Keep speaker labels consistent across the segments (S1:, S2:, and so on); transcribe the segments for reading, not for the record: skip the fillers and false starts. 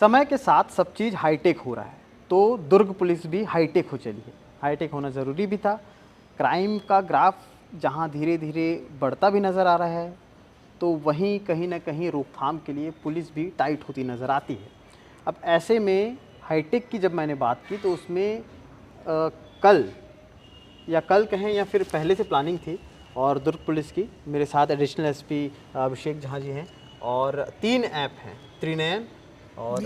S1: समय के साथ सब चीज़ हाईटेक हो रहा है, तो दुर्ग पुलिस भी हाईटेक हो चली है। हाईटेक होना ज़रूरी भी था। क्राइम का ग्राफ जहां धीरे धीरे बढ़ता भी नज़र आ रहा है, तो वहीं कहीं ना कहीं रोकथाम के लिए पुलिस भी टाइट होती नज़र आती है। अब ऐसे में हाईटेक की जब मैंने बात की तो उसमें कल कहें या फिर पहले से प्लानिंग थी। और दुर्ग पुलिस की मेरे साथ एडिशनल एसपी अभिषेक झा जी हैं और 3 ऐप हैं, त्रिनयन और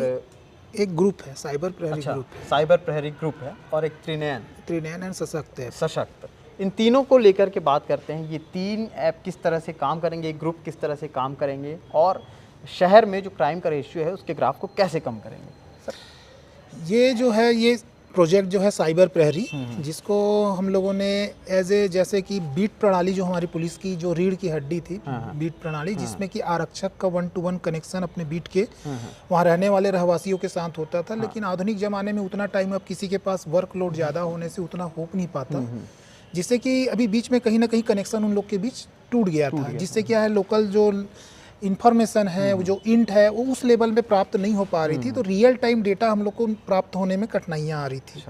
S2: एक ग्रुप है, साइबर प्रहरी ग्रुप है।
S1: साइबर प्रहरी ग्रुप है और एक त्रिनयन
S2: एंड सशक्त है।
S1: सशक्त। इन तीनों को लेकर के बात करते हैं। ये 3 ऐप किस तरह से काम करेंगे, एक ग्रुप किस तरह से काम करेंगे और शहर में जो क्राइम का रेशियो है उसके ग्राफ को कैसे कम करेंगे सर?
S2: ये जो है, ये प्रोजेक्ट जो है साइबर प्रहरी, जिसको हम लोगों ने जैसे कि बीट प्रणाली, जो हमारी पुलिस की जो रीढ़ की हड्डी थी, बीट प्रणाली, जिसमें कि आरक्षक का 1-to-1 कनेक्शन अपने बीट के वहाँ रहने वाले रहवासियों के साथ होता था। लेकिन आधुनिक ज़माने में उतना टाइम अब किसी के पास वर्कलोड ज़्यादा होने से उतना हो नहीं पाता, जिससे कि अभी बीच में कहीं ना कहीं कनेक्शन उन लोग के बीच टूट गया था। जिससे क्या है, लोकल जो इन्फॉर्मेशन है, वो जो इंट है, वो उस लेवल पे प्राप्त नहीं हो पा रही थी। तो रियल टाइम डेटा हम लोग को प्राप्त होने में कठिनाइयाँ आ रही थी।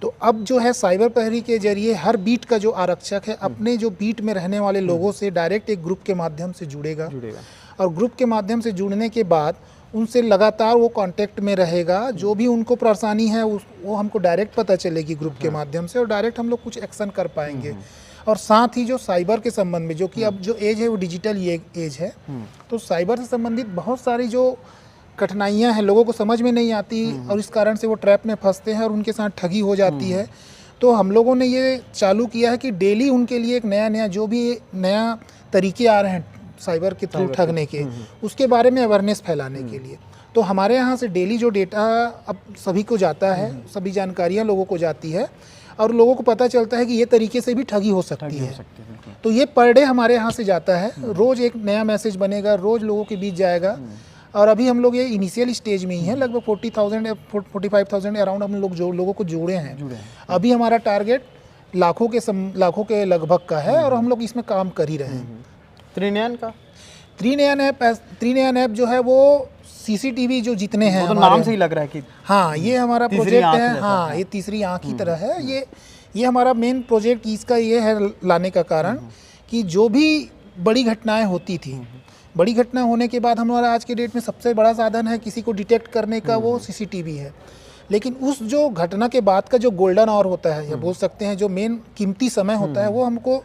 S2: तो अब जो है साइबर प्रहरी के जरिए हर बीट का जो आरक्षक है अपने जो बीट में रहने वाले लोगों से डायरेक्ट एक ग्रुप के माध्यम से जुड़ेगा। और ग्रुप के माध्यम से जुड़ने के बाद उनसे लगातार वो कांटेक्ट में रहेगा। जो भी उनको परेशानी है वो हमको डायरेक्ट पता चलेगी ग्रुप के माध्यम से, और डायरेक्ट हम लोग कुछ एक्शन कर पाएंगे। और साथ ही जो साइबर के संबंध में, जो कि अब जो एज है वो डिजिटल ये एज है, तो साइबर से संबंधित बहुत सारी जो कठिनाइयां हैं लोगों को समझ में नहीं आती, और इस कारण से वो ट्रैप में फंसते हैं और उनके साथ ठगी हो जाती है। तो हम लोगों ने ये चालू किया है कि डेली उनके लिए एक नया जो भी नया तरीके आ रहे हैं साइबर के थ्रू ठगने के, उसके बारे में अवेयरनेस फैलाने के लिए। तो हमारे यहाँ से डेली जो डेटा अब सभी को जाता है, सभी जानकारियाँ लोगों को जाती है, और लोगों को पता चलता है कि ये तरीके से भी ठगी हो सकती है। तो ये पर डे हमारे यहाँ से जाता है, रोज़ एक नया मैसेज बनेगा, रोज़ लोगों के बीच जाएगा। और अभी हम लोग ये इनिशियल स्टेज में ही हैं, लगभग 40,000 या 45,000 अराउंड हम लोग जो लोगों को जोड़े हैं। अभी हमारा टारगेट लाखों के लगभग का है, और हम लोग इसमें काम कर ही रहे हैं। त्रिनयन ऐप जो है वो सीसीटीवी जो जितने हैं,
S1: तो नाम से ही लग रहा है कि
S2: हाँ ये हमारा प्रोजेक्ट है। हाँ, ये तीसरी आँख की तरह है। ये हमारा मेन प्रोजेक्ट इसका ये है लाने का कारण कि जो भी बड़ी घटनाएं होती थी, बड़ी घटना होने के बाद हमारा आज के डेट में सबसे बड़ा साधन है किसी को डिटेक्ट करने का, वो सीसीटीवी है। लेकिन उस जो घटना के बाद का जो गोल्डन आवर होता है, या बोल सकते हैं जो मेन कीमती समय होता है, वो हमको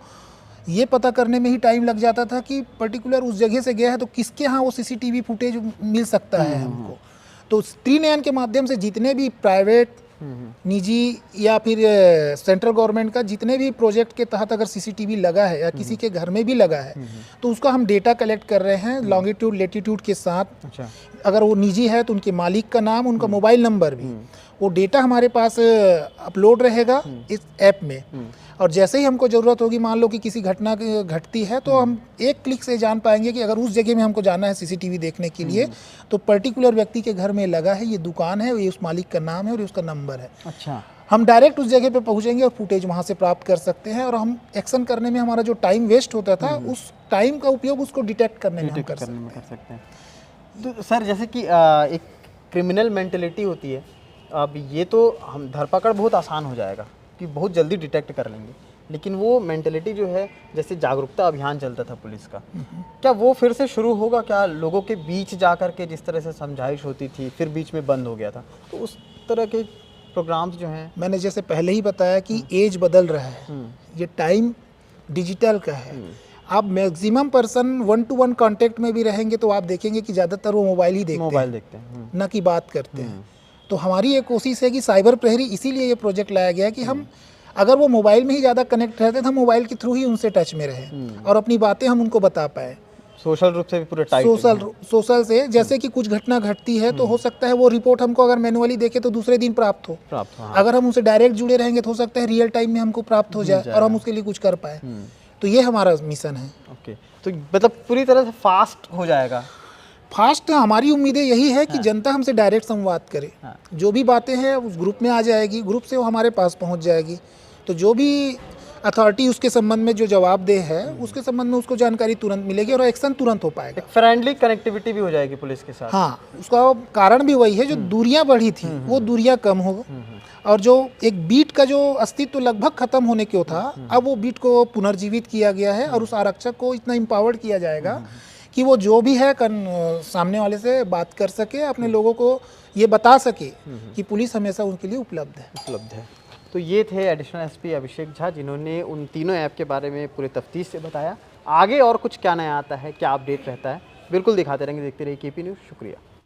S2: ये पता करने में ही टाइम लग जाता था कि पर्टिकुलर उस जगह से गया है तो किसके यहाँ वो सीसीटीवी फुटेज मिल सकता है हमको। तो त्रिनयन के माध्यम से जितने भी प्राइवेट, निजी या फिर सेंट्रल गवर्नमेंट का जितने भी प्रोजेक्ट के तहत अगर सीसीटीवी लगा है या किसी के घर में भी लगा है, तो उसका हम डेटा कलेक्ट कर रहे हैं लॉन्गिट्यूड लेटीट्यूड के साथ। अगर वो निजी है तो उनके मालिक का नाम, उनका मोबाइल नंबर भी, वो डेटा हमारे पास अपलोड रहेगा इस ऐप में। और जैसे ही हमको ज़रूरत होगी, मान लो कि किसी घटना घटती है, तो हम एक क्लिक से जान पाएंगे कि अगर उस जगह में हमको जाना है सीसीटीवी देखने के लिए, तो पर्टिकुलर व्यक्ति के घर में लगा है, ये दुकान है, ये उस मालिक का नाम है और ये उसका नंबर है।
S1: अच्छा,
S2: हम डायरेक्ट उस जगह पे पहुंचेंगे और फुटेज वहाँ से प्राप्त कर सकते हैं। और हम एक्शन करने में हमारा जो टाइम वेस्ट होता था, उस टाइम का उपयोग उसको डिटेक्ट करने में हम कर सकते हैं।
S1: तो सर, जैसे कि एक क्रिमिनल मेंटेलिटी होती है, अब ये तो हम धरपकड़ बहुत आसान हो जाएगा कि बहुत जल्दी डिटेक्ट कर लेंगे, लेकिन वो मेंटेलिटी जो है, जैसे जागरूकता अभियान चलता था पुलिस का, क्या वो फिर से शुरू होगा? क्या लोगों के बीच जा कर के जिस तरह से समझाइश होती थी फिर बीच में बंद हो गया था, तो उस तरह के प्रोग्राम्स जो हैं?
S2: मैंने जैसे पहले ही बताया कि एज बदल रहा है, ये टाइम डिजिटल का है। आप मैक्सिमम पर्सन 1-to-1 कांटेक्ट में भी रहेंगे तो आप देखेंगे कि ज़्यादातर वो मोबाइल ही देखते हैं, ना कि बात करते हैं। तो हमारी ये कोशिश है कि साइबर प्रहरी, इसीलिए ये प्रोजेक्ट लाया गया है कि हम अगर वो मोबाइल में ही ज़्यादा कनेक्ट रहते तो हम मोबाइल के थ्रू ही उनसे टच में रहें और अपनी बातें हम उनको बता पाए।
S1: सोशल रूप से भी पूरे टाइट,
S2: सोशल से जैसे कि कुछ घटना घटती है तो हो सकता है वो रिपोर्ट हमको अगर मैनुअली देखे तो दूसरे दिन प्राप्त हो।
S1: हाँ।
S2: अगर हम उनसे डायरेक्ट जुड़े रहेंगे तो हो सकता है रियल टाइम में हमको प्राप्त हो जाए और हम उसके लिए कुछ कर पाए। तो ये हमारा मिशन है।
S1: ओके, तो मतलब पूरी तरह से फास्ट हो जाएगा।
S2: फास्ट हमारी उम्मीदें यही है कि जनता हमसे डायरेक्ट संवाद करे। जो भी बातें हैं उस ग्रुप में आ जाएगी, ग्रुप से वो हमारे पास पहुंच जाएगी। तो जो भी अथॉरिटी उसके संबंध में जो जवाबदेह है उसके संबंध में उसको जानकारी तुरंत मिलेगी और एक्शन तुरंत हो पाएगा।
S1: एक फ्रेंडली कनेक्टिविटी भी हो जाएगी पुलिस के साथ।
S2: हाँ, उसका कारण भी वही है, जो दूरियां बढ़ी थी वो दूरियां कम हो, और जो एक बीट का जो अस्तित्व लगभग खत्म होने को था, अब वो बीट को पुनर्जीवित किया गया है और उस आरक्षक को इतना इम्पावर्ड किया जाएगा कि वो जो भी है सामने वाले से बात कर सके, अपने लोगों को ये बता सके कि पुलिस हमेशा उनके लिए उपलब्ध है।
S1: तो ये थे एडिशनल एसपी अभिषेक झा, जिन्होंने उन तीनों ऐप के बारे में पूरे तफ्तीश से बताया। आगे और कुछ क्या नया आता है, क्या अपडेट रहता है, बिल्कुल दिखाते रहेंगे। देखते रहिए केपी न्यूज़। शुक्रिया।